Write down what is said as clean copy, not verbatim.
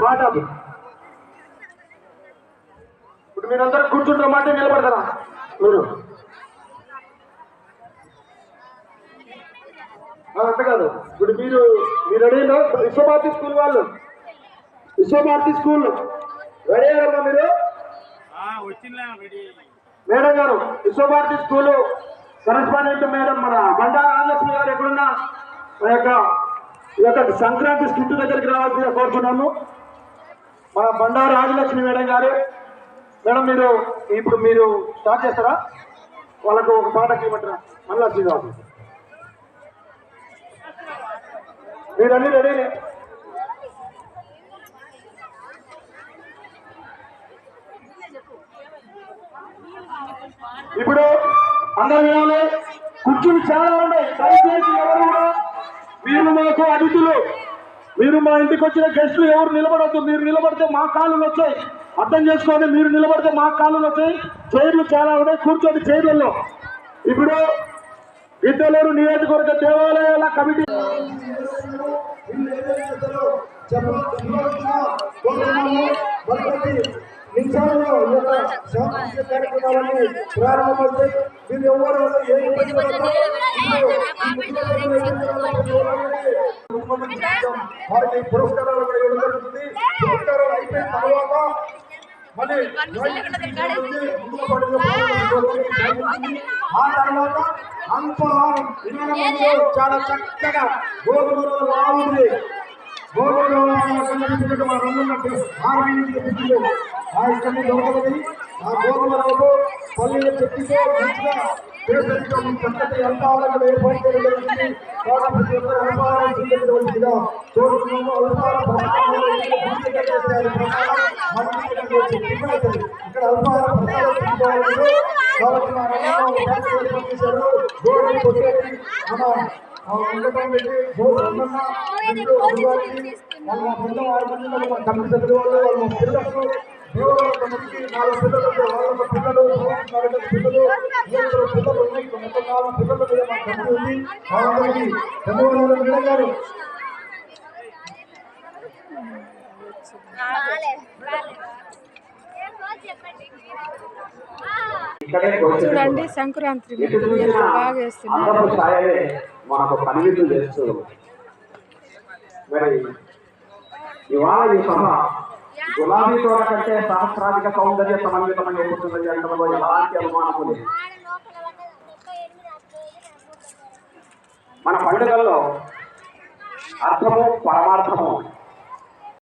మాట ఇప్పుడు మీరందరూ కూర్చుంటున్న మాట నిలబడతారా మీరు? అంతే కాదు. ఇప్పుడు మీరు రెడీలో విశ్వభారతి స్కూల్ వాళ్ళు, విశ్వభారతి స్కూల్ రెడీ అయ్యారమ్మా మీరు? మేడం గారు విశ్వభారతి స్కూల్ కరెస్పాండెంట్ మేడం మన బండారు రాజలక్ష్మి గారు ఎక్కడున్నా ఈ యొక్క సంక్రాంతి స్కిట్ దగ్గరికి రావాల్సిందిగా కోరుతున్నాము. మన బండారు రాజలక్ష్మి మేడం గారు. మేడం మీరు స్టార్ట్ చేస్తారా? వాళ్ళకు ఒక పాటకి ఇవ్వమంటారా? మళ్ళా శ్రీరాజు మీరన్నీ రెడీనే? ఇప్పుడు అందరూ వినాలి. కుర్చీలు చాలా ఉన్నాయి. దయచేసి ఎవరు మీరు మాకు అతిథులు, మీరు మా ఇంటికి వచ్చిన గెస్టులు ఎవరు నిలబడద్దు. మీరు నిలబడితే మా కాళ్ళు వచ్చాయి, అర్థం చేసుకోండి. మీరు నిలబడితే మా కాళ్ళు వచ్చాయి. చైర్లు చాలా ఉన్నాయి, కూర్చోండి చైర్లలో. ఇప్పుడు గిద్దలూరు నియోజకవర్గ దేవాలయాల కమిటీ నిమిషాలలో కార్యక్రమాలన్నీ ప్రారంభమవుతాయి. మీరు ఎవరు వారికి పురస్కారాలు కూడా ఇవ్వడం జరుగుతుంది. పురస్కారాలు అయిపోయిన తర్వాత మళ్ళీ ఆ తర్వాత అల్పాహారం చాలా చక్కగా గోధుమలో బాగుంది. గోధుమలో ఆ ఇక్కడి దొరకదు. ఆ గోధుమ రవ్వతో పల్లెలు చెట్టితో మంచిగా చక్కటి అల్పాహారం ఏర్పాటు చేయడం జరుగుతుంది. ప్రతి ఒక్కరు అల్పాహారం చూపించవలసిందిగా చూస్తున్నాము. అల్పాహారం ఇక్కడ అల్పాహారం కాబట్టి మా రంగంలో చేశారు. గోడలు కొట్టేసి మన ఉండటం పెట్టి వాళ్ళ బృంద 6 మంది మా కమిటీ సభ్యులు వాళ్ళ పిల్లలకు దేవాలయం నుంచి 4 పిల్లలు వాళ్ళ పిల్లలు పిల్లలు ఉన్నాయి. మొత్తం 4 పిల్లలు మీద మా కమిటీ ఉంది. వాళ్ళందరికీ ధన్యవాదాలు. మేడం గారు చూడండి సంక్రాంతి బాగా చేస్తున్నారు. మనకు కనువిందు చేస్తూ మరి ఇవాళ ఈ సభ గులాబీ తోట కంటే సహస్రాధిక సౌందర్య సమన్వితమని చెబుతున్నది అంటలో ఎలాంటి అనుమానము లేదు. మన పండుగల్లో అర్థము పరమార్థము